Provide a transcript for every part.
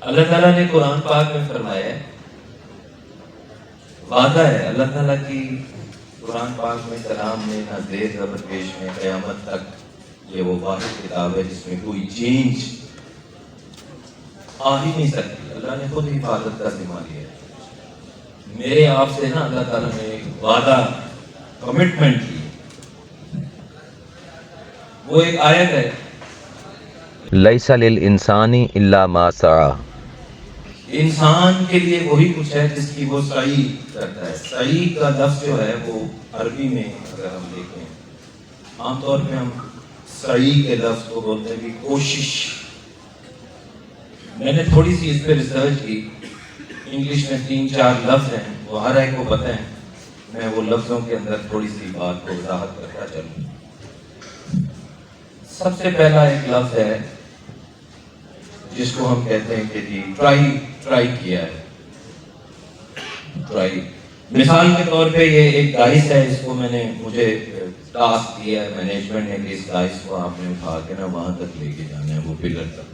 اللہ تعالیٰ نے قرآن پاک میں فرمایا ہے، وعدہ ہے اللہ تعالیٰ کی قرآن پاک میں کلام میں نہ زیر زبر پیش میں قیامت تک یہ وہ واحد کتاب ہے جس میں کوئی چینج آ ہی نہیں سکتی۔ اللہ نے خود حفاظت کا ذمہ لیا ہے۔ میرے آپ سے نا اللہ تعالیٰ نے ایک وعدہ کمٹمنٹ کی، وہ ایک آیت ہے، لیس للانسان الا ما سعی۔ انسان کے لیے وہی کچھ ہے جس کی وہ سعی کرتا ہے۔ سعی کا لفظ جو ہے وہ عربی میں اگر ہم دیکھیں، عام طور پہ ہم سعی کے لفظ کو بولتے ہیں کہ کوشش۔ میں نے تھوڑی سی اس پہ ریسرچ کی، انگلش میں 3-4 لفظ ہیں، وہ ہر ایک کو پتہ ہے، میں وہ لفظوں کے اندر تھوڑی سی بات کو وضاحت کرتا چلوں۔ سب سے پہلا ایک لفظ ہے جس کو ہم کہتے ہیں کہ جی ٹرائی کیا ہے۔ ٹرائی مثال کے طور پہ یہ ایک ڈائس ہے، اس کو مجھے ٹاسک دیا ہے مینجمنٹ نے کہ اس ڈائس کو آپ نے اٹھا کے نا وہاں تک لے کے جانا ہے، وہ پلر تک۔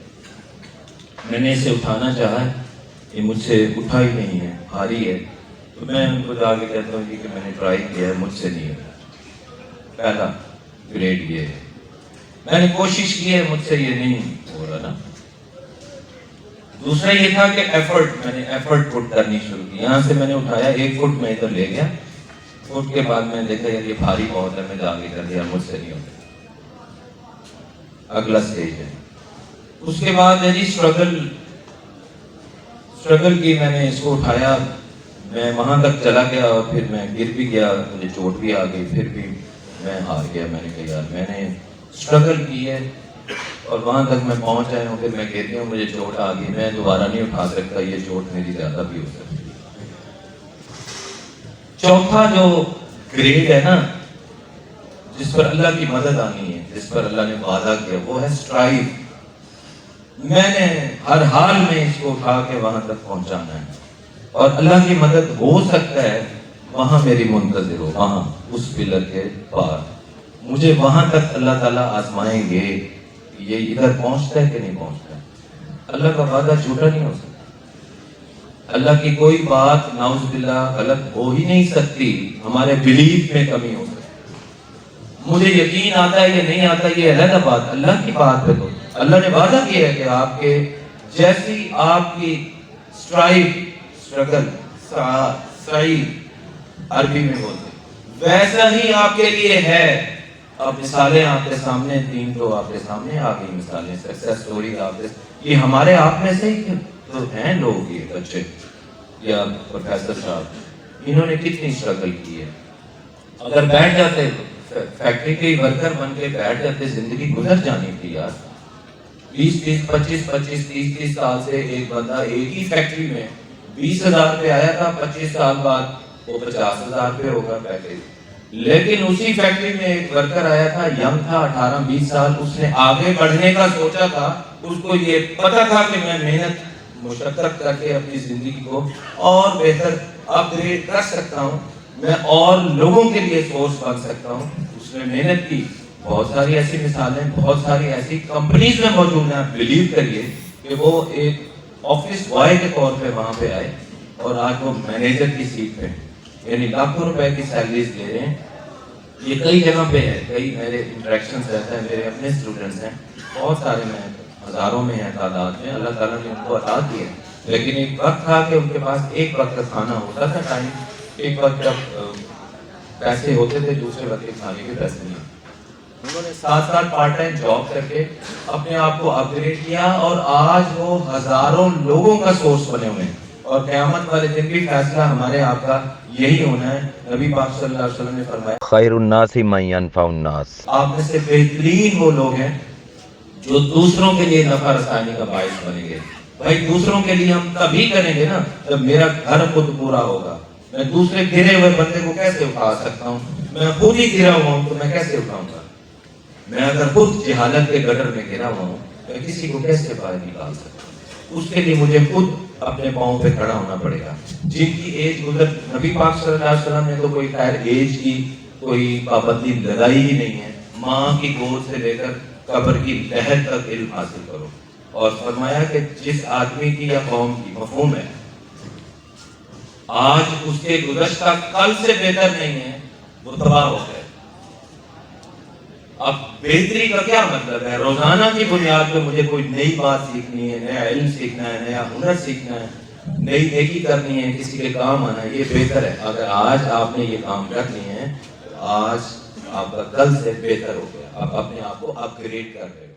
میں نے اسے اٹھانا چاہا ہے، یہ مجھ سے اٹھا ہی نہیں ہے، بھاری ہے، تو میں ان کو جا کے کہتا ہوں کہ میں نے ٹرائی کیا ہے، مجھ سے نہیں ہے۔ پہلا گریڈ یہ ہے، میں نے کوشش کی ہے، مجھ سے یہ نہیں ہو رہا نا۔ دوسرا یہ تھا کہ میں نے ایفرٹ پٹ کرنی شروع کی۔ یہاں سے میں نے اٹھایا 1 فٹ میں ادھر لے گیا، فٹ کے بعد میں نے دیکھا یار یہ بھاری بہت ہے، میں جا کے کر دیا، مجھ سے نہیں ہوتا۔ اگلا سٹیج ہے، اس کے بعد ہے جی اسٹرگل کی، میں نے اس کو اٹھایا، میں وہاں تک چلا گیا اور پھر میں گر بھی گیا، مجھے چوٹ بھی آ گئی، پھر بھی میں ہار گیا۔ میں نے کہا یار میں نے اسٹرگل کی ہے اور وہاں تک میں پہنچ آیا ہوں، پھر میں گر گیا ہوں، مجھے چوٹ آ گئی، میں دوبارہ نہیں اٹھا سکتا، یہ چوٹ میری زیادہ بھی ہو سکتی ہے۔ چوتھا جو گریڈ ہے نا، جس پر اللہ کی مدد آنی ہے، جس پر اللہ نے وعدہ کیا، وہ ہے اسٹرائیو۔ میں نے ہر حال میں اس کو اٹھا کے وہاں تک پہنچانا ہے، اور اللہ کی مدد ہو سکتا ہے وہاں میری منتظر ہو، وہاں اس پلر کے پار مجھے وہاں تک اللہ تعالیٰ آزمائیں گے کہ یہ ادھر پہنچتا ہے کہ نہیں پہنچتا ہے۔ اللہ کا وعدہ جھوٹا نہیں ہو سکتا، اللہ کی کوئی بات نعوذ باللہ غلط ہو ہی نہیں سکتی، ہمارے بلیف میں کمی ہو سکتی۔ مجھے یقین آتا ہے یا نہیں آتا یہ علیحدہ بات، اللہ کی بات پہ تو اللہ نے وعدہ کیا ہے کہ آپ کے جیسی آپ کی اسٹرگل سعی عربی میں بولتے ویسا ہی آپ کے لیے ہے۔ اب مثالیں آپ کے سامنے 3 تو آپ کے سامنے آ گئی مثالیں، سکسیس سٹوری یہ ہمارے آپ میں سے ہی تو ہیں لوگ، یہ بچے یا پروفیسر صاحب، انہوں نے کتنی اسٹرگل کی ہے۔ اگر بیٹھ جاتے فیکٹری کے ورکر بن کے بیٹھ جاتے، زندگی گزر جانی تھی یار۔ 25-30 سال سے ایک بندہ ایک ہی فیکٹری میں 20,000 پہ آیا تھا، 25 سال بعد وہ 50,000 پہ ہوگا پیکیج۔ لیکن اسی فیکٹری میں ایک ورکر آیا تھا، ینگ تھا، 18-20 سال، اس نے آگے بڑھنے کا سوچا تھا، اس کو یہ پتا تھا کہ میں محنت مشقت کر کے اپنی زندگی کو اور بہتر اپ گریڈ کر سکتا ہوں، میں اور لوگوں کے لیے سورس بن سکتا ہوں۔ اس نے محنت کی۔ بہت ساری ایسی مثالیں، بہت ساری ایسی کمپنیز میں موجود ہیں، آپ بلیو کریے کہ وہ ایک آفس بوائے کے طور پہ وہاں پہ آئے اور آج وہ مینیجر کی سیٹ پہ، یعنی لاکھوں روپے کی سیلریز لے رہے ہیں۔ یہ کئی جگہ پہ ہے، کئی میرے انٹریکشنز رہتا ہے، میرے اپنے اسٹوڈنٹس ہیں، بہت سارے میں ہزاروں میں ہیں تعداد میں، اللہ تعالیٰ نے ان کو عطا کیا ہے۔ لیکن ایک وقت تھا کہ ان کے پاس ایک وقت کا کھانا ہوتا تھا، ٹائم ایک وقت جب پیسے ہوتے تھے، دوسرے وقت کے کھانے کے پیسے نہیں۔ انہوں نے 7 سال پارٹ ٹائم جاب کر کے اپنے آپ کو اپ گریڈ کیا اور آج وہ ہزاروں لوگوں کا سورس بنے ہوئے ہیں، اور قیامت والے دن بھی فیصلہ ہمارے آپ کا یہی ہونا ہے۔ نبی پاک صلی اللہ علیہ وسلم نے فرمایا خیر الناس من ينفع الناس۔ آپ میں سے بہترین وہ لوگ ہیں جو دوسروں کے لیے نفع رسانی کا باعث بنیں گے۔ بھائی دوسروں کے لیے ہم تبھی کریں گے نا جب میرا گھر خود پورا ہوگا۔ میں دوسرے گرے ہوئے بندے کو کیسے اٹھا سکتا ہوں؟ میں خود ہی گرا ہوا ہوں تو میں کیسے اٹھاؤں گا؟ میں اگر خود جہالت کے گٹر میں گرا ہوا ہوں میں کسی کو کیسے باہر نکال سکتا ہوں؟ اس کے لیے مجھے خود اپنے پاؤں پہ کھڑا ہونا پڑے گا۔ جن کی ایج گزر، نبی پاک صلی اللہ علیہ وسلم نے تو کوئی خیر ایج کی کوئی پابندی لگائی ہی نہیں ہے۔ ماں کی گود سے لے کر قبر کی لہر تک علم حاصل کرو۔ اور فرمایا کہ جس آدمی کی یا قوم کی مفہوم ہے آج اس کے گزشتہ کل سے بہتر نہیں ہے، وہ تباہ ہو گئے۔ اب بہتری کا کیا مطلب ہے؟ روزانہ کی بنیاد پہ مجھے کوئی نئی بات سیکھنی ہے، نیا علم سیکھنا ہے، نیا ہنر سیکھنا ہے، نئی نیکی کرنی ہے، کسی کے کام آنا ہے، یہ بہتر ہے۔ اگر آج آپ نے یہ کام کر لیے ہیں تو آج آپ کا کل سے بہتر ہو گیا، آپ اپنے آپ کو اپ گریڈ کر رہے ہیں۔